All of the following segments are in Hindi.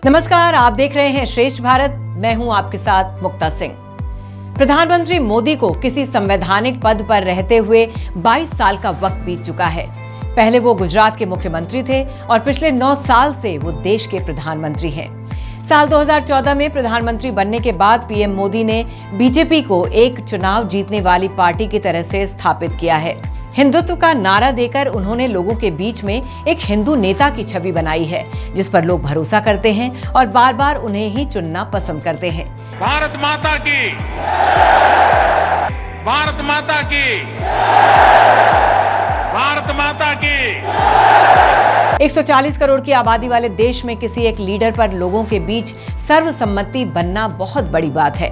नमस्कार, आप देख रहे हैं श्रेष्ठ भारत। मैं हूं आपके साथ मुक्ता सिंह। प्रधानमंत्री मोदी को किसी संवैधानिक पद पर रहते हुए 22 साल का वक्त बीत चुका है। पहले वो गुजरात के मुख्यमंत्री थे और पिछले 9 साल से वो देश के प्रधानमंत्री हैं। साल 2014 में प्रधानमंत्री बनने के बाद पीएम मोदी ने बीजेपी को एक चुनाव जीतने वाली पार्टी की तरह से स्थापित किया है। हिंदुत्व का नारा देकर उन्होंने लोगों के बीच में एक हिंदू नेता की छवि बनाई है, जिस पर लोग भरोसा करते हैं और बार बार उन्हें ही चुनना पसंद करते हैं। भारत माता की, भारत माता की, भारत माता की। 140 करोड़ की आबादी वाले देश में किसी एक लीडर पर लोगों के बीच सर्वसम्मति बनना बहुत बड़ी बात है।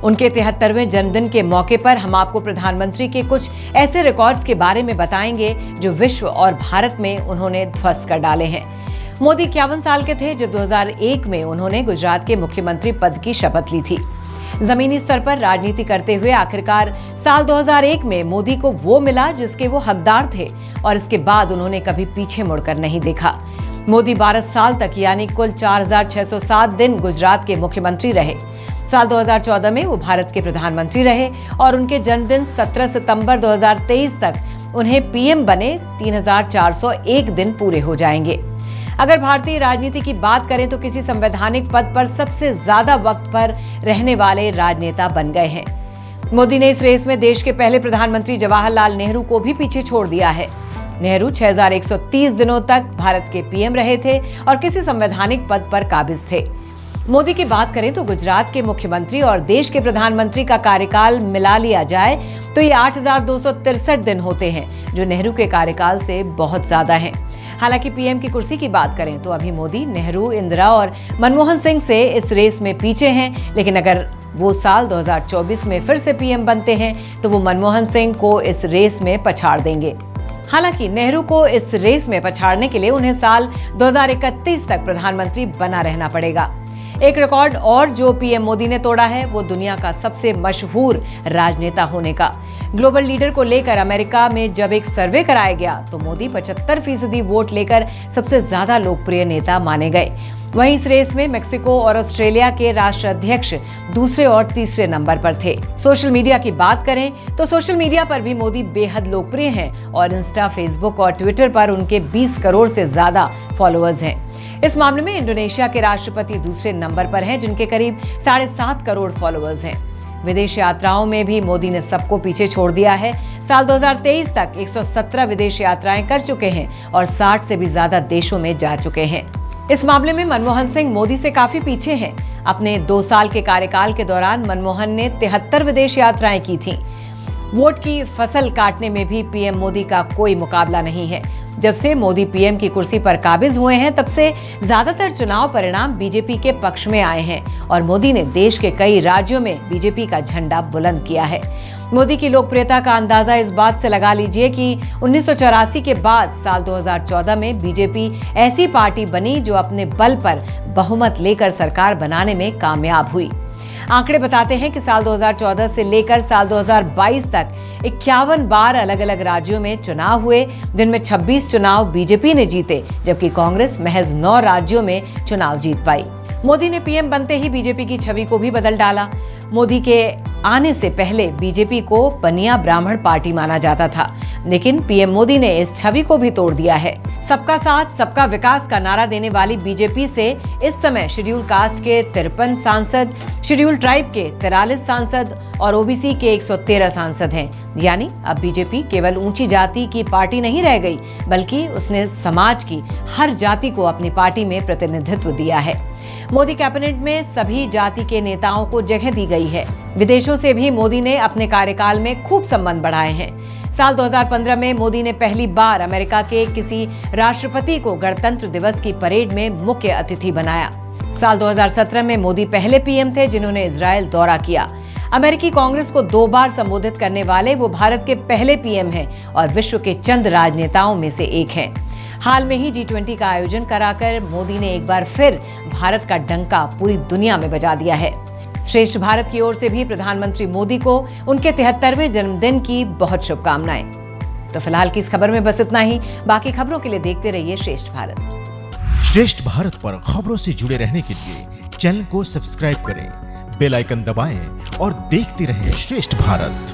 उनके 73वें जन्मदिन के मौके पर हम आपको प्रधानमंत्री के कुछ ऐसे रिकॉर्ड्स के बारे में बताएंगे जो विश्व और भारत में उन्होंने ध्वस्त कर डाले हैं। मोदी 51 साल के थे जब 2001 में उन्होंने गुजरात के मुख्यमंत्री पद की शपथ ली थी। जमीनी स्तर पर राजनीति करते हुए आखिरकार साल 2001 में मोदी को वो मिला जिसके वो हकदार थे और इसके बाद उन्होंने कभी पीछे मुड़कर नहीं देखा। मोदी 12 साल तक यानी कुल 4607 दिन गुजरात के मुख्यमंत्री रहे। साल 2014 में वो भारत के प्रधानमंत्री रहे और उनके जन्मदिन 17 सितंबर 2023 तक उन्हें पीएम बने 3401 दिन पूरे हो जाएंगे। अगर भारतीय राजनीति की बात करें तो किसी संवैधानिक पद पर सबसे ज्यादा वक्त पर रहने वाले राजनेता बन गए हैं। मोदी ने इस रेस में देश के पहले प्रधानमंत्री जवाहरलाल नेहरू को भी पीछे छोड़ दिया है। नेहरू 6130 दिनों तक भारत के पीएम रहे थे और किसी संवैधानिक पद पर काबिज थे। मोदी की बात करें तो गुजरात के मुख्यमंत्री और देश के प्रधानमंत्री का कार्यकाल मिला लिया जाए तो ये 8263 दिन होते हैं, जो नेहरू के कार्यकाल से बहुत ज्यादा है। हालांकि पीएम की कुर्सी की बात करें तो अभी मोदी, नेहरू, इंदिरा और मनमोहन सिंह से इस रेस में पीछे हैं, लेकिन अगर वो साल 2024 में फिर से पीएम बनते हैं तो वो मनमोहन सिंह को इस रेस में पछाड़ देंगे। हालांकि नेहरू को इस रेस में पछाड़ने के लिए उन्हें साल 2031 तक प्रधानमंत्री बना रहना पड़ेगा। एक रिकॉर्ड और जो पीएम मोदी ने तोड़ा है वो दुनिया का सबसे मशहूर राजनेता होने का। ग्लोबल लीडर को लेकर अमेरिका में जब एक सर्वे कराया गया तो मोदी 75% वोट लेकर सबसे ज्यादा लोकप्रिय नेता माने गए। वहीं इस रेस में मेक्सिको और ऑस्ट्रेलिया के राष्ट्राध्यक्ष दूसरे और तीसरे नंबर पर थे। सोशल मीडिया की बात करें तो सोशल मीडिया पर भी मोदी बेहद लोकप्रिय हैं और इंस्टा, फेसबुक और ट्विटर पर उनके 20 करोड़ से ज्यादा फॉलोअर्स हैं। इस मामले में इंडोनेशिया के राष्ट्रपति दूसरे नंबर पर हैं, जिनके करीब 7.5 करोड़ फॉलोअर्स हैं। विदेश यात्राओं में भी मोदी ने सबको पीछे छोड़ दिया है। साल 2023 तक 117 विदेश यात्राएं कर चुके हैं और 60 से भी ज्यादा देशों में जा चुके हैं। इस मामले में मनमोहन सिंह मोदी से काफी पीछे हैं। अपने 2 साल के कार्यकाल के दौरान मनमोहन ने 73 विदेश यात्राएं की थीं। वोट की फसल काटने में भी पीएम मोदी का कोई मुकाबला नहीं है। जब से मोदी पीएम की कुर्सी पर काबिज हुए हैं तब से ज्यादातर चुनाव परिणाम बीजेपी के पक्ष में आए हैं और मोदी ने देश के कई राज्यों में बीजेपी का झंडा बुलंद किया है। मोदी की लोकप्रियता का अंदाजा इस बात से लगा लीजिए कि 1984 के बाद साल 2014 में बीजेपी ऐसी पार्टी बनी जो अपने बल पर बहुमत लेकर सरकार बनाने में कामयाब हुई। आंकड़े बताते हैं कि साल 2014 से लेकर साल 2022 तक 51 बार अलग अलग राज्यों में चुनाव हुए, जिनमें 26 चुनाव बीजेपी ने जीते, जबकि कांग्रेस महज 9 राज्यों में चुनाव जीत पाई। मोदी ने पीएम बनते ही बीजेपी की छवि को भी बदल डाला। मोदी के आने से पहले बीजेपी को बनिया ब्राह्मण पार्टी माना जाता था, लेकिन पीएम मोदी ने इस छवि को भी तोड़ दिया है। सबका साथ सबका विकास का नारा देने वाली बीजेपी से इस समय शेड्यूल कास्ट के 53 सांसद, शेड्यूल ट्राइब के 43 सांसद और ओबीसी के 113 सांसद हैं। यानी अब बीजेपी केवल ऊंची जाति की पार्टी नहीं रह गई, बल्कि उसने समाज की हर जाति को अपनी पार्टी में प्रतिनिधित्व दिया है। मोदी कैबिनेट में सभी जाति के नेताओं को जगह दी गई है। विदेशों से भी मोदी ने अपने कार्यकाल में खूब संबंध बढ़ाए हैं। साल 2015 में मोदी ने पहली बार अमेरिका के किसी राष्ट्रपति को गणतंत्र दिवस की परेड में मुख्य अतिथि बनाया। साल 2017 में मोदी पहले पीएम थे जिन्होंने इजरायल दौरा किया। अमेरिकी कांग्रेस को 2 बार संबोधित करने वाले वो भारत के पहले पीएम हैं और विश्व के चंद राजनेताओं में से एक हैं। हाल में ही G20 का आयोजन कराकर मोदी ने एक बार फिर भारत का डंका पूरी दुनिया में बजा दिया है। श्रेष्ठ भारत की ओर से भी प्रधानमंत्री मोदी को उनके 73वें जन्मदिन की बहुत शुभकामनाएं। तो फिलहाल की इस खबर में बस इतना ही। बाकी खबरों के लिए देखते रहिए श्रेष्ठ भारत। श्रेष्ठ भारत पर खबरों से जुड़े रहने के लिए चैनल को सब्सक्राइब करें, बेल आइकन दबाएं और देखते रहें श्रेष्ठ भारत।